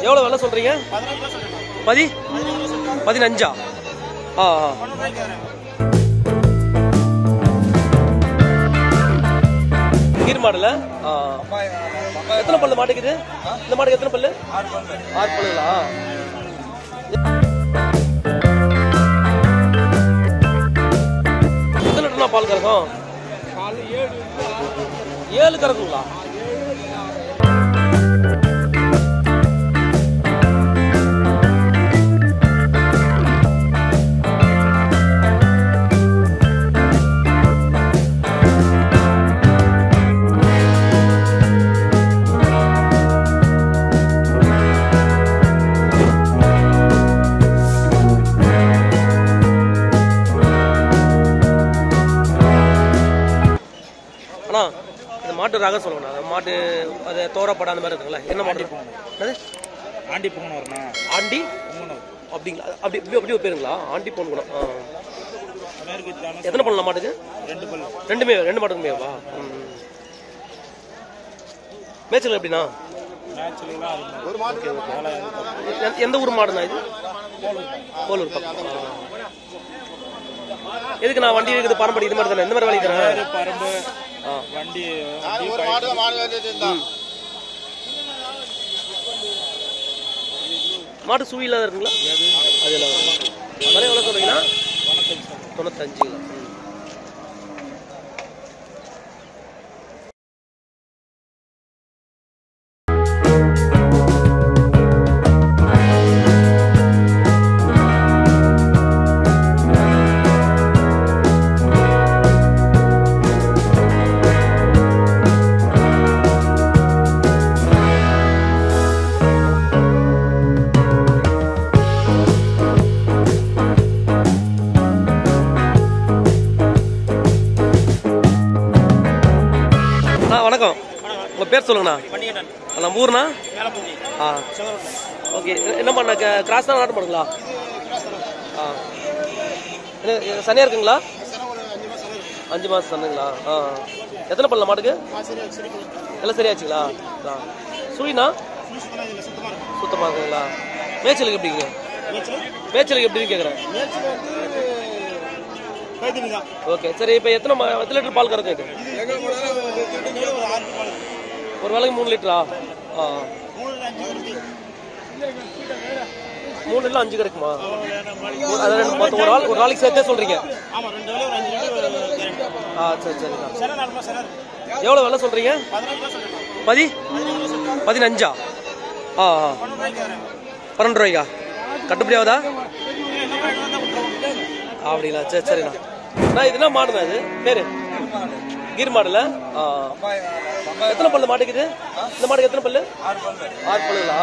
எவ்வளோ விலை சொல்றீங்க? 15. கீர் மாடல எத்தனை பல்லு மாட்டுக்குது? இந்த மாட்டுக்கு எத்தனை பல்லு? 6 பல்லுங்களா? எத்தனை லிட்டர்னா பால் கறக்கும்? 7 கறக்குங்களா? இந்த மாட்டு ரகம் சொல்லுங்கண்ணா. மாட்டு அது தோரப்பட அந்த மாதிரி இருக்குங்களா? என்ன மாட்டு? ஆண்டி பொங்கணும். ஆண்டி அப்படிங்களா? அப்படி பேருங்களா? ஆண்டி பொங்கணும். எத்தனை பல்லு மாட்டுக்கு? 2 பல்லு. ரெண்டு மாட்டுக்குமேவா? மேய்ச்சல் எப்படின்னா? எந்த ஊர் மாடுண்ணா இது? போலூர் பக்கம். எதுக்கு நான் வண்டி இருக்குது பாரம்பரிய இது மாதிரி தானே? இந்த மாதிரி வேலைக்கு தானே பரம்பு வண்டி மாட்டு சுழி இல்லாத இருக்குங்களா? அதெல்லாம் நிறைய எவ்வளோ சொல்றீங்கன்னா? 95. வணக்கம். உங்கள் பேர் சொல்லுங்கண்ணா. நம்ம ஊர்ண்ணா? ஓகே. என்ன பண்ண கிராஸ் தான் நாட்டு மாடுங்களா? சனியாக இருக்குங்களா? 5 மாதம் சன்னுங்களா? எத்தனை பல்ல மாட்டுக்கு? எல்லாம் சரியாச்சுங்களா? சுழிண்ணா சுத்தமாக இருக்குங்களா? மேய்ச்சலுக்கு எப்படிங்க? மேய்ச்சலுக்கு எப்படின்னு கேட்குறேன். ஓகே சரி. இப்போ எத்தனை லிட்டர் பால் கறக்கு? ஒரு வேளைக்கு 3 லிட்டரா? 3 இல்லை 5 கிடைக்குமா? ஒரு நாளைக்கு சேர்த்தே சொல்றீங்க? சரி சரிண்ணா. எவ்வளோ விலை சொல்றீங்க? 15. 12 ரூபாய்க்கா? கட்டுப்படி ஆகுதா? அப்படிங்களா? சரி சரிண்ணா. நான் இது என்ன மாடுண்ணா? இது பேரு கீர் மாடல. எத்தனை பல்லு மாட்டுக்குது? இந்த மாட்டுக்கு எத்தனை பல்லு? 6 பல்லுங்களா?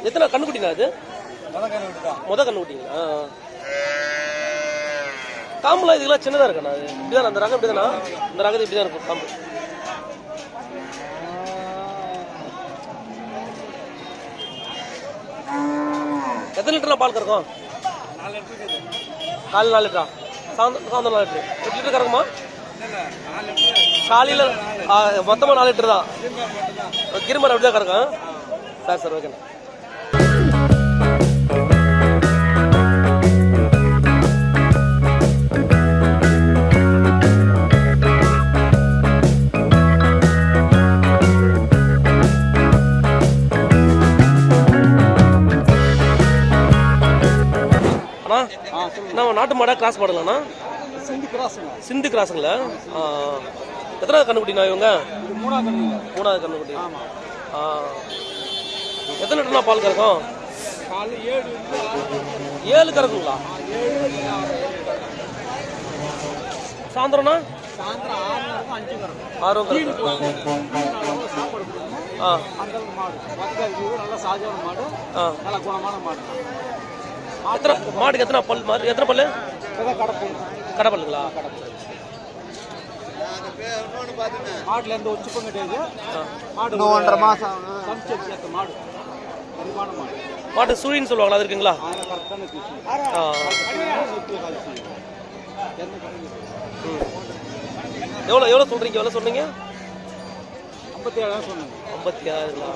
எத்தனை கண்ணுக்குட்டிங்களா? இது முத கண்ணுக்குட்டிங்களா? காம்புலாம் இதுக்கெல்லாம் சின்னதாக இருக்கண்ணா. அது இப்படிதான் அந்த ரகம் இப்படிதானா? இந்த ரகத்து இப்படிதான் இருக்கும் காம்பு. எத்தனை லிட்டர்லாம் பால் கறக்கும்? காலையில் 4 லிட்டரா? சாயந்தரம் 4 லிட்டரு? 8 லிட்டர் கறக்குமா? காலையில் மொத்தமாக 4 லிட்டர் தான். கிருமர் அப்படிதான் கறக்கும். சார் சார் ஓகேண்ணா. அண்ணா நாட்டு மாடா கிராஸ் மாடலாண்ணா? சிந்து கிராஸுங்களா? எத்தனை கண்ணுக்குட்டிண்ணா இவங்க? 3வது கண்ணுக்குட்டி. எத்தனை லிட்டர்னா பால் கறக்கும்? 7 கறக்குங்களா? சாயந்தரம்னா? 6 மாட்டுக்கு எத்தனை பல்? எத்தனை பல்லு? கடை பல்லுங்களா? மாட்டுல இருந்து உச்சி பங்கிட்டு மாடு 1.5 மாசம் மாட்டு சுழின்னு சொல்லுவாங்களா? அது இருக்குங்களா? எவ்வளோ சொல்றீங்க? எவ்வளோ சொன்னீங்க? 57 சொன்னேன். 56.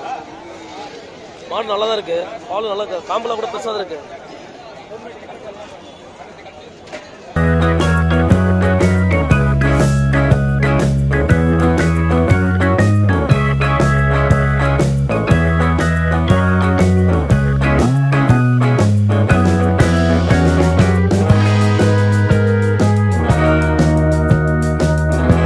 மாடு நல்லா தான் இருக்கு, பால் நல்லா இருக்கு, காம்பெல்லாம் கூட பெருசாக தான் இருக்கு.